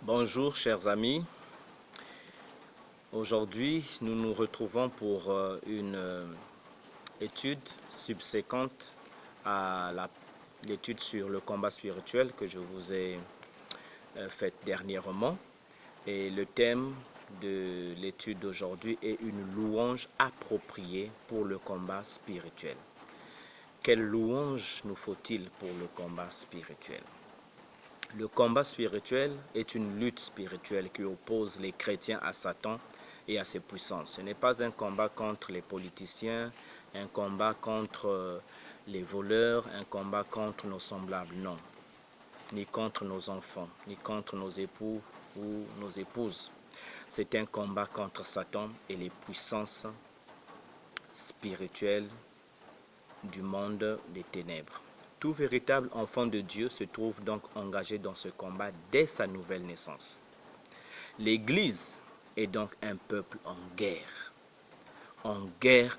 Bonjour chers amis, aujourd'hui nous nous retrouvons pour une étude subséquente à l'étude sur le combat spirituel que je vous ai faite dernièrement. Et le thème de l'étude d'aujourd'hui est une louange appropriée pour le combat spirituel. Quelle louange nous faut-il pour le combat spirituel? Le combat spirituel est une lutte spirituelle qui oppose les chrétiens à Satan et à ses puissances. Ce n'est pas un combat contre les politiciens, un combat contre les voleurs, un combat contre nos semblables, non. Ni contre nos enfants, ni contre nos époux ou nos épouses. C'est un combat contre Satan et les puissances spirituelles du monde des ténèbres. Tout véritable enfant de Dieu se trouve donc engagé dans ce combat dès sa nouvelle naissance. L'Église est donc un peuple en guerre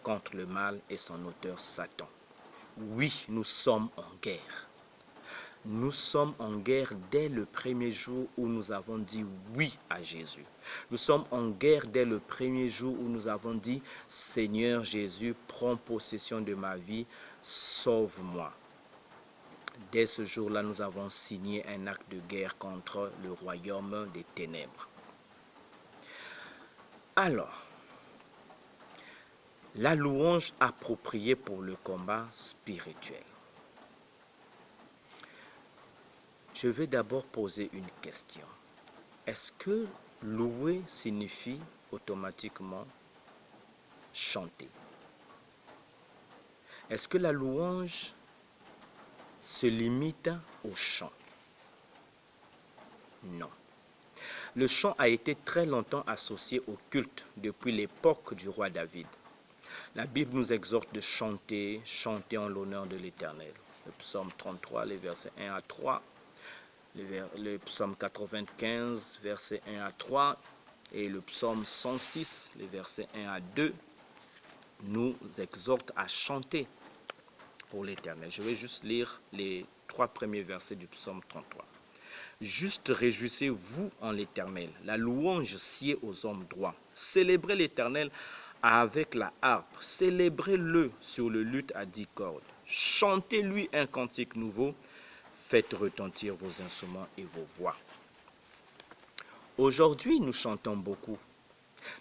contre le mal et son auteur Satan. Oui, nous sommes en guerre. Nous sommes en guerre dès le premier jour où nous avons dit oui à Jésus. Nous sommes en guerre dès le premier jour où nous avons dit « Seigneur Jésus, prends possession de ma vie, sauve-moi ». Dès ce jour-là, nous avons signé un acte de guerre contre le royaume des ténèbres. Alors, la louange appropriée pour le combat spirituel. Je vais d'abord poser une question. Est-ce que louer signifie automatiquement chanter? Est-ce que la louange se limite au chant? Non. Le chant a été très longtemps associé au culte depuis l'époque du roi David. La Bible nous exhorte de chanter, chanter en l'honneur de l'Éternel. Le psaume 33, les versets 1 à 3, le psaume 95, versets 1 à 3, et le psaume 106, les versets 1 à 2, nous exhortent à chanter pour l'Éternel. Je vais juste lire les 3 premiers versets du psaume 33. Juste réjouissez-vous en l'Éternel, la louange sied aux hommes droits. Célébrez l'Éternel avec la harpe, célébrez-le sur le luth à 10 cordes. Chantez-lui un cantique nouveau, faites retentir vos instruments et vos voix. Aujourd'hui, nous chantons beaucoup.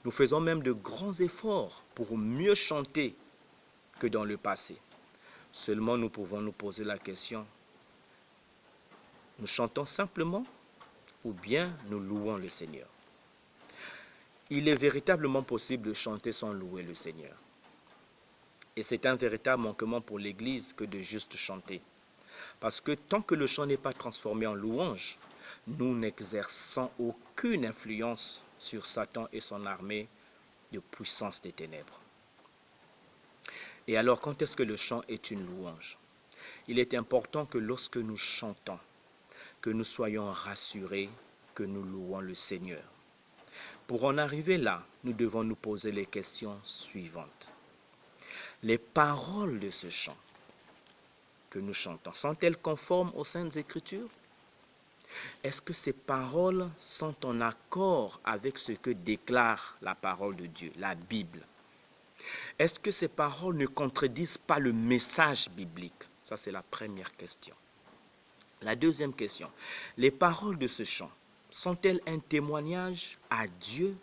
Nous faisons même de grands efforts pour mieux chanter que dans le passé. Seulement, nous pouvons nous poser la question, nous chantons simplement ou bien nous louons le Seigneur? Il est véritablement possible de chanter sans louer le Seigneur. Et c'est un véritable manquement pour l'Église que de juste chanter. Parce que tant que le chant n'est pas transformé en louange, nous n'exerçons aucune influence sur Satan et son armée de puissance des ténèbres. Et alors, quand est-ce que le chant est une louange? Il est important que lorsque nous chantons, que nous soyons rassurés que nous louons le Seigneur. Pour en arriver là, nous devons nous poser les questions suivantes. Les paroles de ce chant que nous chantons, sont-elles conformes aux Saintes Écritures? Est-ce que ces paroles sont en accord avec ce que déclare la parole de Dieu, la Bible? Est-ce que ces paroles ne contredisent pas le message biblique? Ça, c'est la première question. La deuxième question, les paroles de ce chant sont-elles un témoignage à Dieu,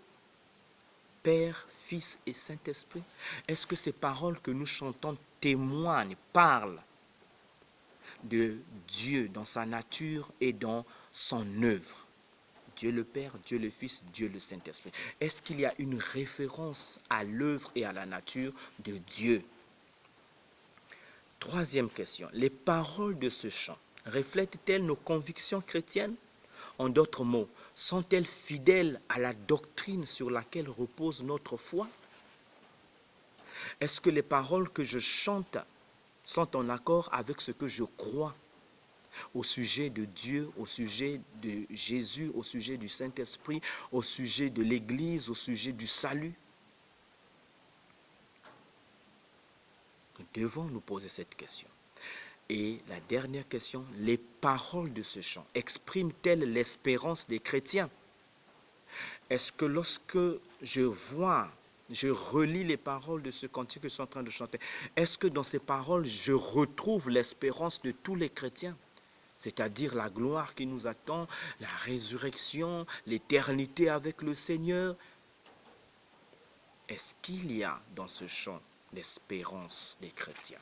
Père, Fils et Saint-Esprit? Est-ce que ces paroles que nous chantons témoignent, parlent de Dieu dans sa nature et dans son œuvre? Dieu le Père, Dieu le Fils, Dieu le Saint-Esprit. Est-ce qu'il y a une référence à l'œuvre et à la nature de Dieu? Troisième question, les paroles de ce chant reflètent-elles nos convictions chrétiennes? En d'autres mots, sont-elles fidèles à la doctrine sur laquelle repose notre foi? Est-ce que les paroles que je chante sont en accord avec ce que je crois au sujet de Dieu, au sujet de Jésus, au sujet du Saint-Esprit, au sujet de l'Église, au sujet du salut? Nous devons nous poser cette question. Et la dernière question, les paroles de ce chant expriment-elles l'espérance des chrétiens? Est-ce que lorsque je relis les paroles de ce cantique que je suis en train de chanter, est-ce que dans ces paroles, je retrouve l'espérance de tous les chrétiens? C'est-à-dire la gloire qui nous attend, la résurrection, l'éternité avec le Seigneur. Est-ce qu'il y a dans ce chant l'espérance des chrétiens?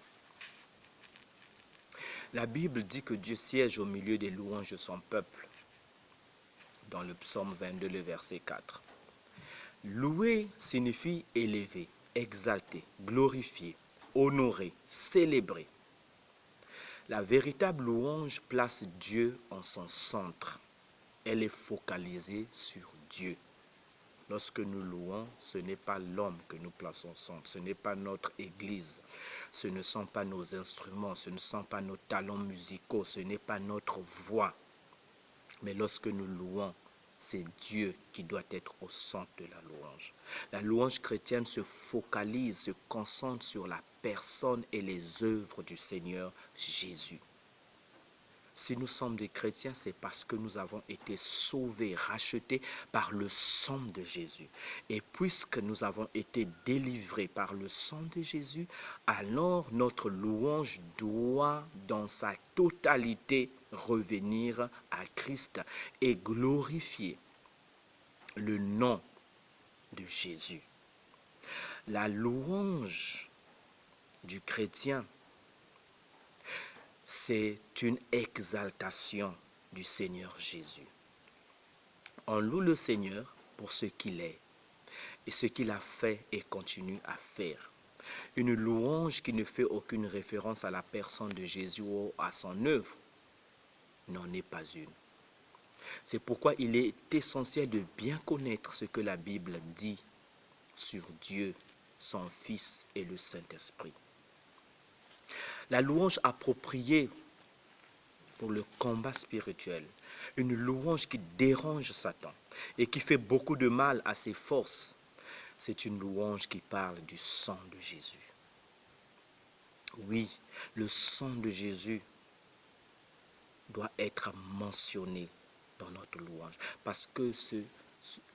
La Bible dit que Dieu siège au milieu des louanges de son peuple, dans le psaume 22, le verset 4. Louer signifie élever, exalter, glorifier, honorer, célébrer. La véritable louange place Dieu en son centre. Elle est focalisée sur Dieu. Lorsque nous louons, ce n'est pas l'homme que nous plaçons au centre, ce n'est pas notre église, ce ne sont pas nos instruments, ce ne sont pas nos talents musicaux, ce n'est pas notre voix. Mais lorsque nous louons, c'est Dieu qui doit être au centre de la louange. La louange chrétienne se focalise, se concentre sur la personne et les œuvres du Seigneur Jésus. Si nous sommes des chrétiens, c'est parce que nous avons été sauvés, rachetés par le sang de Jésus. Et puisque nous avons été délivrés par le sang de Jésus, alors notre louange doit dans sa totalité revenir à Christ et glorifier le nom de Jésus. La louange du chrétien, c'est une exaltation du Seigneur Jésus. On loue le Seigneur pour ce qu'il est et ce qu'il a fait et continue à faire. Une louange qui ne fait aucune référence à la personne de Jésus ou à son œuvre n'en est pas une. C'est pourquoi il est essentiel de bien connaître ce que la Bible dit sur Dieu, son Fils et le Saint-Esprit. La louange appropriée pour le combat spirituel, une louange qui dérange Satan et qui fait beaucoup de mal à ses forces, c'est une louange qui parle du sang de Jésus. Oui, le sang de Jésus doit être mentionné dans notre louange parce que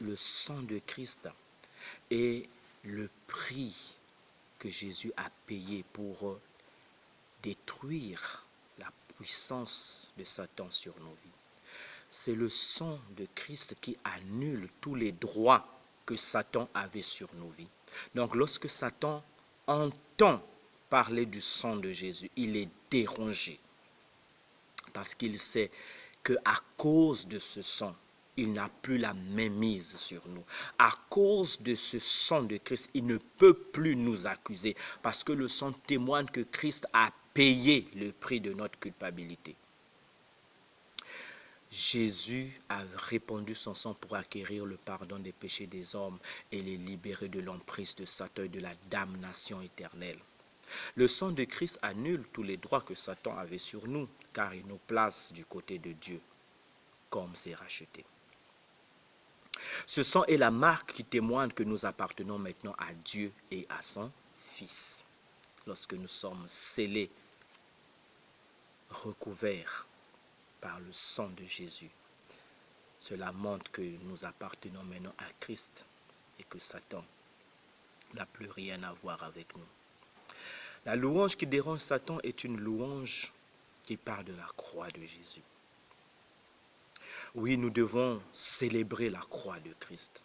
le sang de Christ est le prix que Jésus a payé pour détruire la puissance de Satan sur nos vies. C'est le sang de Christ qui annule tous les droits que Satan avait sur nos vies. Donc lorsque Satan entend parler du sang de Jésus, il est dérangé parce qu'il sait qu'à cause de ce sang, il n'a plus la mainmise sur nous. À cause de ce sang de Christ, il ne peut plus nous accuser parce que le sang témoigne que Christ a payé le prix de notre culpabilité. Jésus a répandu son sang pour acquérir le pardon des péchés des hommes et les libérer de l'emprise de Satan et de la damnation éternelle. Le sang de Christ annule tous les droits que Satan avait sur nous, car il nous place du côté de Dieu, comme ses rachetés. Ce sang est la marque qui témoigne que nous appartenons maintenant à Dieu et à son Fils. Lorsque nous sommes scellés, recouverts par le sang de Jésus, cela montre que nous appartenons maintenant à Christ et que Satan n'a plus rien à voir avec nous. La louange qui dérange Satan est une louange qui parle de la croix de Jésus. Oui, nous devons célébrer la croix de Christ.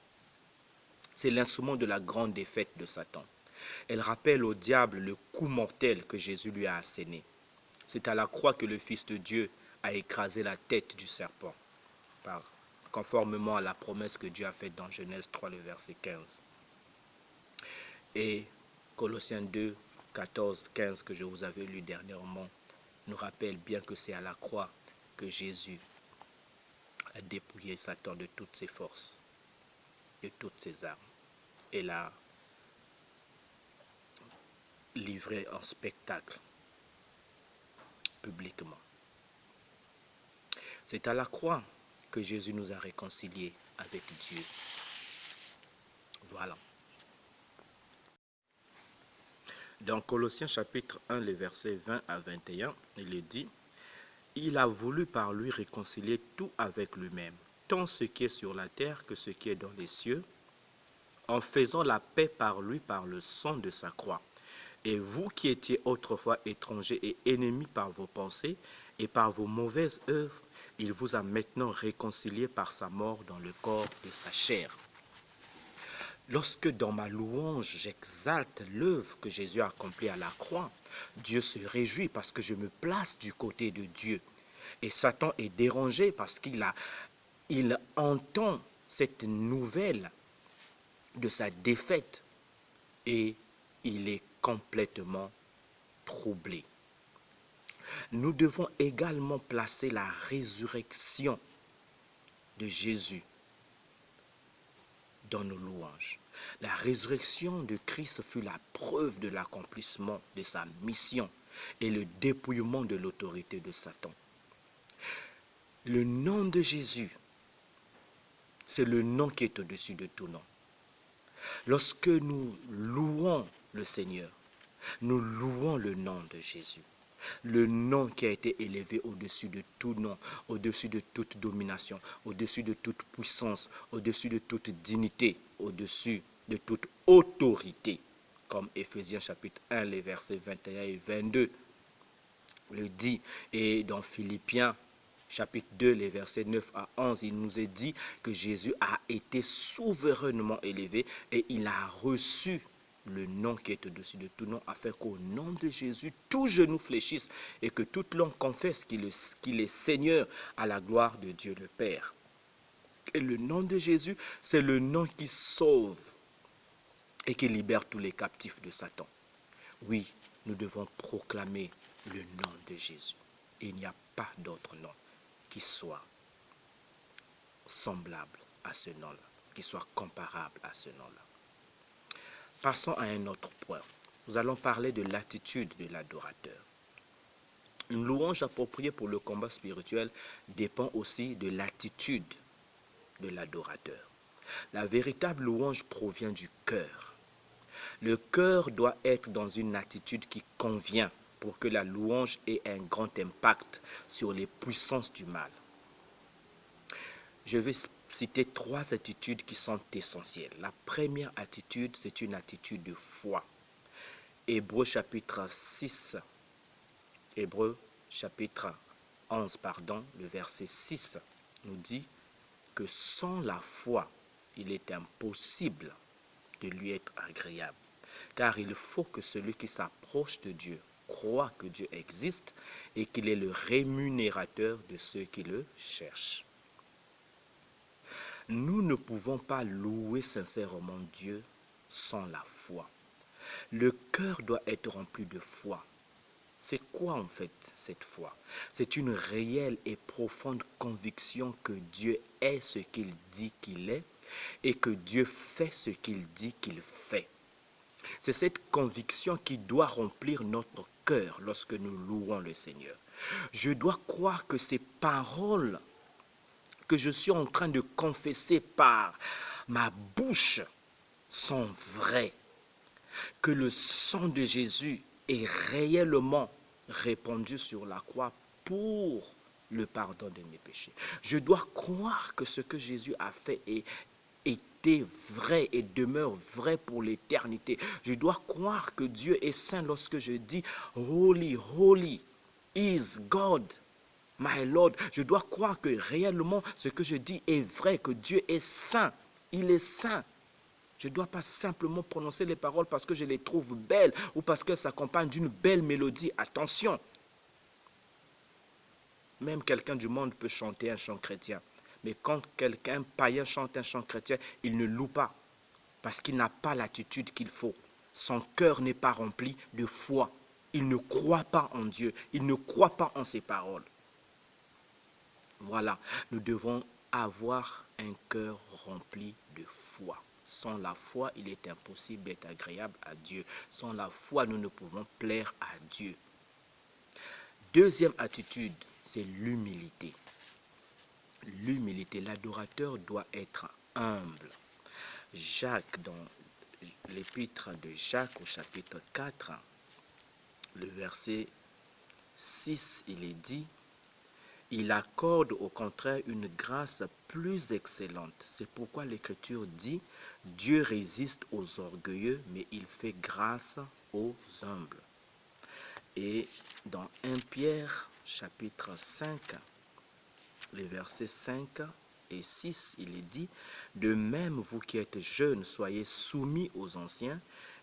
C'est l'instrument de la grande défaite de Satan. Elle rappelle au diable le coup mortel que Jésus lui a asséné. C'est à la croix que le Fils de Dieu a écrasé la tête du serpent, conformément à la promesse que Dieu a faite dans Genèse 3, le verset 15. Et Colossiens 2, 14, 15 que je vous avais lu dernièrement nous rappelle bien que c'est à la croix que Jésus a dépouillé Satan de toutes ses forces, de toutes ses armes, et l'a livré en spectacle publiquement. C'est à la croix que Jésus nous a réconciliés avec Dieu. Voilà. Dans Colossiens chapitre 1, les versets 20 à 21, il est dit: il a voulu par lui réconcilier tout avec lui-même, tant ce qui est sur la terre que ce qui est dans les cieux, en faisant la paix par lui par le sang de sa croix. Et vous qui étiez autrefois étrangers et ennemis par vos pensées et par vos mauvaises œuvres, il vous a maintenant réconciliés par sa mort dans le corps de sa chair. Lorsque dans ma louange j'exalte l'œuvre que Jésus a accomplie à la croix, Dieu se réjouit parce que je me place du côté de Dieu. Et Satan est dérangé parce il entend cette nouvelle de sa défaite et il est complètement troublé. Nous devons également placer la résurrection de Jésus dans nos louanges. La résurrection de Christ fut la preuve de l'accomplissement de sa mission et le dépouillement de l'autorité de Satan. Le nom de Jésus, c'est le nom qui est au-dessus de tout nom. Lorsque nous louons le Seigneur, nous louons le nom de Jésus. Le nom qui a été élevé au-dessus de tout nom, au-dessus de toute domination, au-dessus de toute puissance, au-dessus de toute dignité, au-dessus de toute autorité. Comme Éphésiens chapitre 1, les versets 21 et 22 le dit. Et dans Philippiens chapitre 2, les versets 9 à 11, il nous est dit que Jésus a été souverainement élevé et il a reçu le nom qui est au-dessus de tout nom, afin qu'au nom de Jésus, tout genou fléchisse et que toute langue confesse qu'il est Seigneur à la gloire de Dieu le Père. Et le nom de Jésus, c'est le nom qui sauve et qui libère tous les captifs de Satan. Oui, nous devons proclamer le nom de Jésus. Il n'y a pas d'autre nom qui soit semblable à ce nom-là, qui soit comparable à ce nom-là. Passons à un autre point. Nous allons parler de l'attitude de l'adorateur. Une louange appropriée pour le combat spirituel dépend aussi de l'attitude de l'adorateur. La véritable louange provient du cœur. Le cœur doit être dans une attitude qui convient pour que la louange ait un grand impact sur les puissances du mal. Je vais citer 3 attitudes qui sont essentielles. La première attitude, c'est une attitude de foi. Hébreux chapitre 11, le verset 6 nous dit que sans la foi, il est impossible de lui être agréable. Car il faut que celui qui s'approche de Dieu croit que Dieu existe et qu'il est le rémunérateur de ceux qui le cherchent. Nous ne pouvons pas louer sincèrement Dieu sans la foi. Le cœur doit être rempli de foi. C'est quoi en fait cette foi? C'est une réelle et profonde conviction que Dieu est ce qu'il dit qu'il est et que Dieu fait ce qu'il dit qu'il fait. C'est cette conviction qui doit remplir notre cœur lorsque nous louons le Seigneur. Je dois croire que ces paroles que je suis en train de confesser par ma bouche sont vraies. Que le sang de Jésus est réellement répandu sur la croix pour le pardon de mes péchés. Je dois croire que ce que Jésus a fait était vrai et demeure vrai pour l'éternité. Je dois croire que Dieu est saint lorsque je dis « Holy, holy is God ». My Lord, je dois croire que réellement ce que je dis est vrai, que Dieu est saint. Il est saint. Je ne dois pas simplement prononcer les paroles parce que je les trouve belles ou parce qu'elles s'accompagnent d'une belle mélodie. Attention. Même quelqu'un du monde peut chanter un chant chrétien. Mais quand quelqu'un païen chante un chant chrétien, il ne loue pas parce qu'il n'a pas l'attitude qu'il faut. Son cœur n'est pas rempli de foi. Il ne croit pas en Dieu. Il ne croit pas en ses paroles. Voilà, nous devons avoir un cœur rempli de foi. Sans la foi, il est impossible d'être agréable à Dieu. Sans la foi, nous ne pouvons plaire à Dieu. Deuxième attitude, c'est l'humilité. L'humilité, l'adorateur doit être humble. Jacques, dans l'épître de Jacques au chapitre 4, le verset 6, il est dit, il accorde au contraire une grâce plus excellente. C'est pourquoi l'Écriture dit, Dieu résiste aux orgueilleux, mais il fait grâce aux humbles. Et dans 1 Pierre, chapitre 5, les versets 5 et 6, il est dit, de même, vous qui êtes jeunes, soyez soumis aux anciens,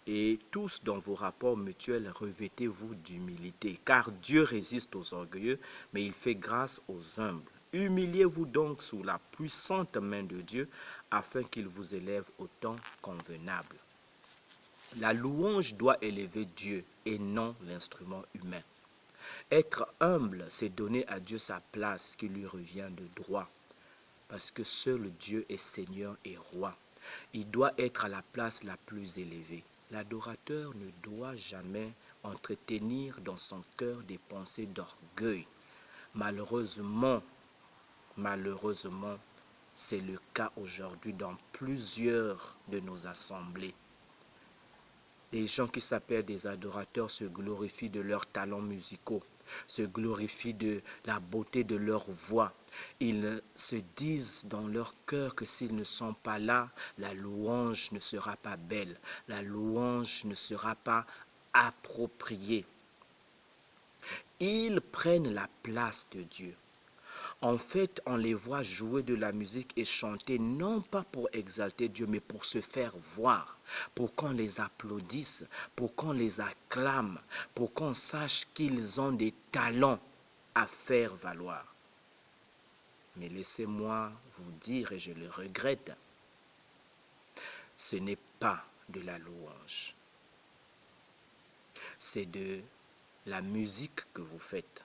et tous dans vos rapports mutuels, revêtez-vous d'humilité, car Dieu résiste aux orgueilleux, mais il fait grâce aux humbles. Humiliez-vous donc sous la puissante main de Dieu, afin qu'il vous élève au temps convenable. La louange doit élever Dieu et non l'instrument humain. Être humble, c'est donner à Dieu sa place qui lui revient de droit, parce que seul Dieu est Seigneur et Roi. Il doit être à la place la plus élevée. L'adorateur ne doit jamais entretenir dans son cœur des pensées d'orgueil. Malheureusement, c'est le cas aujourd'hui dans plusieurs de nos assemblées. Les gens qui s'appellent des adorateurs se glorifient de leurs talents musicaux, se glorifient de la beauté de leur voix. Ils se disent dans leur cœur que s'ils ne sont pas là, la louange ne sera pas belle, la louange ne sera pas appropriée. Ils prennent la place de Dieu. En fait, on les voit jouer de la musique et chanter, non pas pour exalter Dieu, mais pour se faire voir, pour qu'on les applaudisse, pour qu'on les acclame, pour qu'on sache qu'ils ont des talents à faire valoir. Mais laissez-moi vous dire, et je le regrette, ce n'est pas de la louange. C'est de la musique que vous faites.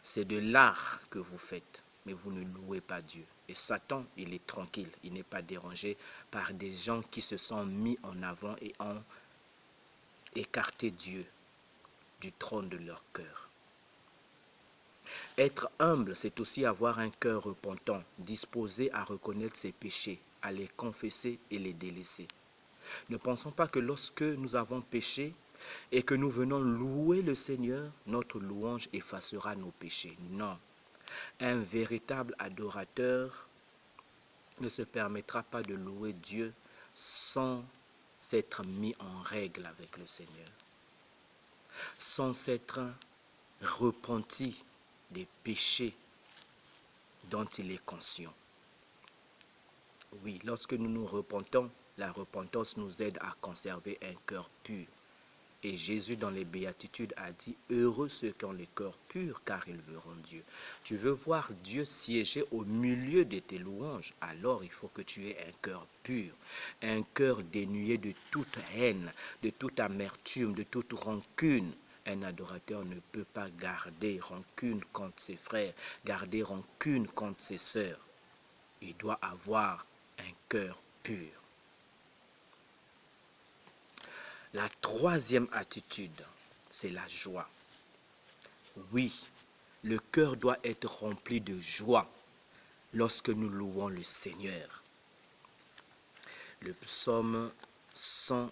C'est de l'art que vous faites, mais vous ne louez pas Dieu. Et Satan, il est tranquille, il n'est pas dérangé par des gens qui se sont mis en avant et ont écarté Dieu du trône de leur cœur. Être humble, c'est aussi avoir un cœur repentant, disposé à reconnaître ses péchés, à les confesser et les délaisser. Ne pensons pas que lorsque nous avons péché et que nous venons louer le Seigneur, notre louange effacera nos péchés. Non. Un véritable adorateur ne se permettra pas de louer Dieu sans s'être mis en règle avec le Seigneur, sans s'être repenti des péchés dont il est conscient. Oui, lorsque nous nous repentons, la repentance nous aide à conserver un cœur pur. Et Jésus, dans les béatitudes, a dit « Heureux ceux qui ont le cœur pur, car ils verront Dieu. » Tu veux voir Dieu siéger au milieu de tes louanges, alors il faut que tu aies un cœur pur, un cœur dénué de toute haine, de toute amertume, de toute rancune. Un adorateur ne peut pas garder rancune contre ses frères, garder rancune contre ses sœurs. Il doit avoir un cœur pur. La troisième attitude, c'est la joie. Oui, le cœur doit être rempli de joie lorsque nous louons le Seigneur. Le psaume 100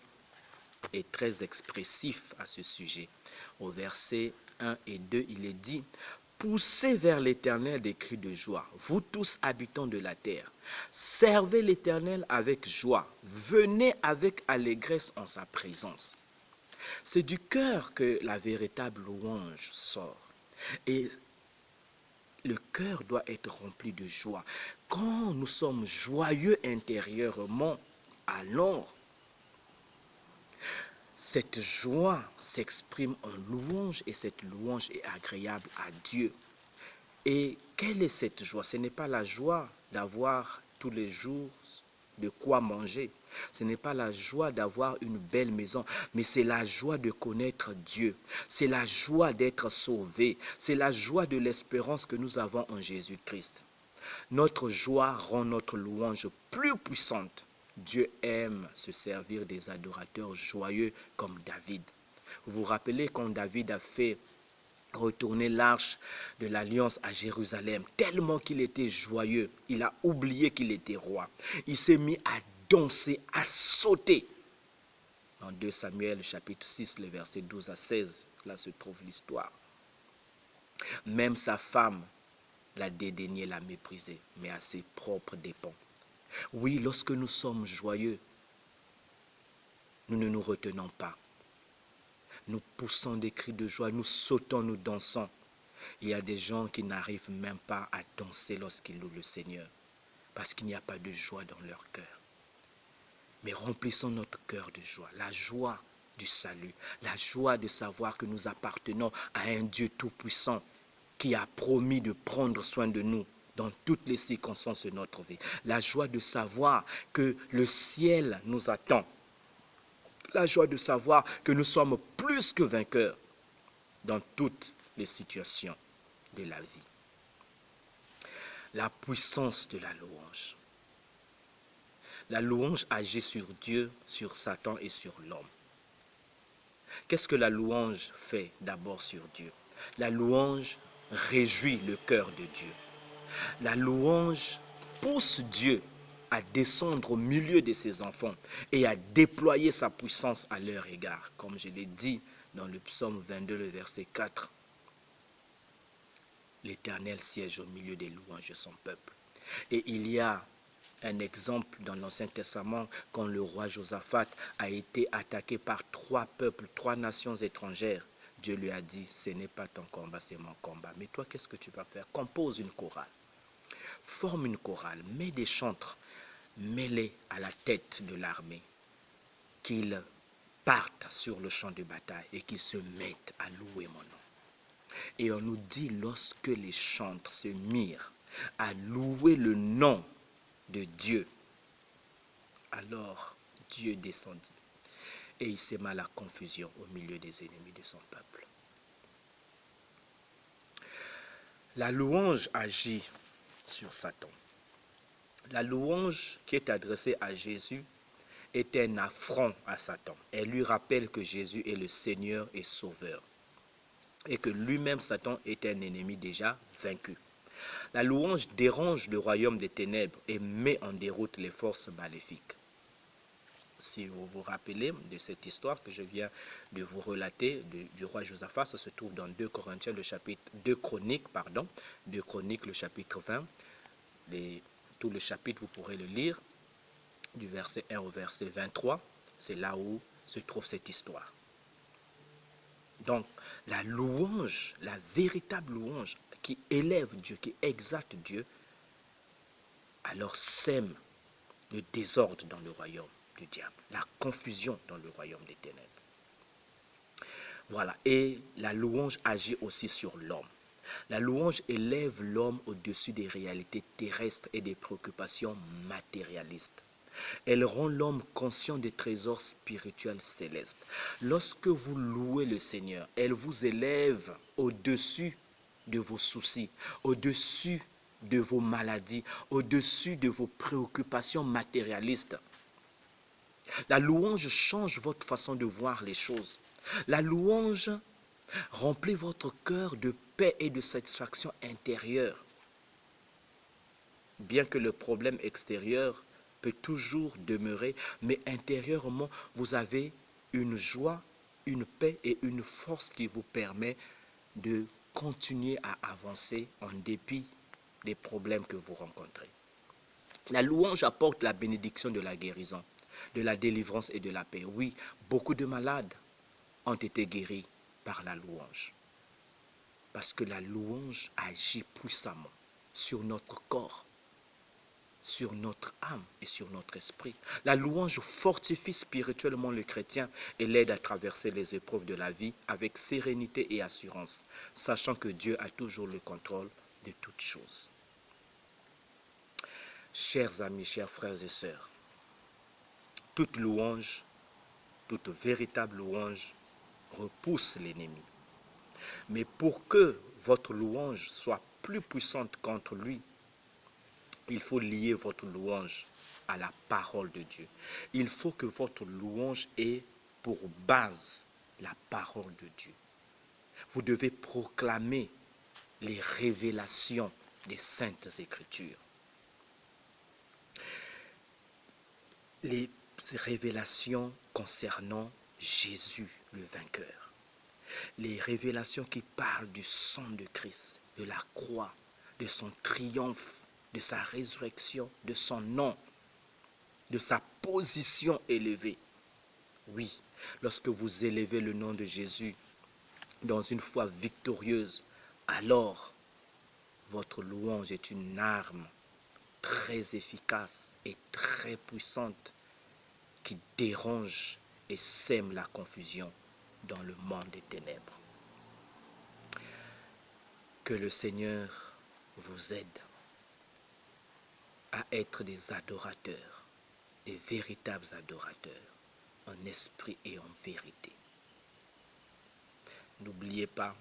est très expressif à ce sujet. Au verset 1 et 2, il est dit « Poussez vers l'Éternel des cris de joie, vous tous habitants de la terre. Servez l'Éternel avec joie, venez avec allégresse en sa présence. » C'est du cœur que la véritable louange sort. Et le cœur doit être rempli de joie. Quand nous sommes joyeux intérieurement, alors cette joie s'exprime en louange et cette louange est agréable à Dieu. Et quelle est cette joie? Ce n'est pas la joie d'avoir tous les jours de quoi manger. Ce n'est pas la joie d'avoir une belle maison, mais c'est la joie de connaître Dieu. C'est la joie d'être sauvé. C'est la joie de l'espérance que nous avons en Jésus-Christ. Notre joie rend notre louange plus puissante. Dieu aime se servir des adorateurs joyeux comme David. Vous vous rappelez quand David a fait retourner l'arche de l'alliance à Jérusalem, tellement qu'il était joyeux, il a oublié qu'il était roi. Il s'est mis à danser, à sauter. Dans 2 Samuel, chapitre 6, les versets 12 à 16, là se trouve l'histoire. Même sa femme l'a dédaigné, l'a méprisé, mais à ses propres dépens. Oui, lorsque nous sommes joyeux, nous ne nous retenons pas. Nous poussons des cris de joie, nous sautons, nous dansons. Il y a des gens qui n'arrivent même pas à danser lorsqu'ils louent le Seigneur, parce qu'il n'y a pas de joie dans leur cœur. Mais remplissons notre cœur de joie, la joie du salut, la joie de savoir que nous appartenons à un Dieu tout-puissant qui a promis de prendre soin de nous dans toutes les circonstances de notre vie. La joie de savoir que le ciel nous attend. La joie de savoir que nous sommes plus que vainqueurs dans toutes les situations de la vie. La puissance de la louange. La louange agit sur Dieu, sur Satan et sur l'homme. Qu'est-ce que la louange fait d'abord sur Dieu? La louange réjouit le cœur de Dieu. La louange pousse Dieu à descendre au milieu de ses enfants et à déployer sa puissance à leur égard. Comme je l'ai dit dans le psaume 22, le verset 4. L'Éternel siège au milieu des louanges de son peuple. Et il y a un exemple dans l'Ancien Testament quand le roi Josaphat a été attaqué par 3 peuples, 3 nations étrangères. Dieu lui a dit, ce n'est pas ton combat, c'est mon combat. Mais toi, qu'est-ce que tu vas faire? Compose une chorale. Forme une chorale, mets des chantres, mets-les à la tête de l'armée, qu'ils partent sur le champ de bataille et qu'ils se mettent à louer mon nom. Et on nous dit, lorsque les chantres se mirent à louer le nom de Dieu, alors Dieu descendit et il sema la confusion au milieu des ennemis de son peuple. La louange agit sur Satan. La louange qui est adressée à Jésus est un affront à Satan. Elle lui rappelle que Jésus est le Seigneur et Sauveur et que lui-même, Satan, est un ennemi déjà vaincu. La louange dérange le royaume des ténèbres et met en déroute les forces maléfiques. Si vous vous rappelez de cette histoire que je viens de vous relater du roi Josaphat, ça se trouve dans 2 Corinthiens, le Chroniques, le chapitre 20. Tout le chapitre, vous pourrez le lire, du verset 1 au verset 23. C'est là où se trouve cette histoire. Donc, la louange, la véritable louange qui élève Dieu, qui exalte Dieu, alors sème le désordre dans le royaume du diable, la confusion dans le royaume des ténèbres. Voilà, et la louange agit aussi sur l'homme. La louange élève l'homme au-dessus des réalités terrestres et des préoccupations matérialistes. Elle rend l'homme conscient des trésors spirituels célestes. Lorsque vous louez le Seigneur, elle vous élève au-dessus de vos soucis, au-dessus de vos maladies, au-dessus de vos préoccupations matérialistes. La louange change votre façon de voir les choses. La louange remplit votre cœur de paix et de satisfaction intérieure. Bien que le problème extérieur peut toujours demeurer, mais intérieurement, vous avez une joie, une paix et une force qui vous permet de continuer à avancer en dépit des problèmes que vous rencontrez. La louange apporte la bénédiction de la guérison, de la délivrance et de la paix. Oui, beaucoup de malades ont été guéris par la louange. Parce que la louange agit puissamment sur notre corps, sur notre âme et sur notre esprit. La louange fortifie spirituellement le chrétien et l'aide à traverser les épreuves de la vie avec sérénité et assurance, sachant que Dieu a toujours le contrôle de toutes choses. Chers amis, chers frères et sœurs, toute louange, toute véritable louange repousse l'ennemi. Mais pour que votre louange soit plus puissante contre lui, il faut lier votre louange à la parole de Dieu. Il faut que votre louange ait pour base la parole de Dieu. Vous devez proclamer les révélations des Saintes Écritures. les révélations concernant Jésus le vainqueur. Les révélations qui parlent du sang de Christ, de la croix, de son triomphe, de sa résurrection, de son nom, de sa position élevée. Oui, lorsque vous élevez le nom de Jésus dans une foi victorieuse, alors votre louange est une arme très efficace et très puissante qui dérange et sème la confusion dans le monde des ténèbres. Que le Seigneur vous aide à être des adorateurs, des véritables adorateurs, en esprit et en vérité. N'oubliez pas,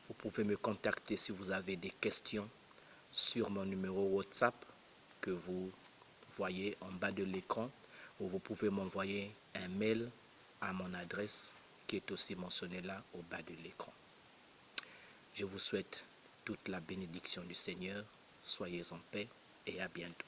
vous pouvez me contacter si vous avez des questions sur mon numéro WhatsApp que vous voyez en bas de l'écran, ou vous pouvez m'envoyer un mail à mon adresse qui est aussi mentionnée là au bas de l'écran. Je vous souhaite toute la bénédiction du Seigneur. Soyez en paix et à bientôt.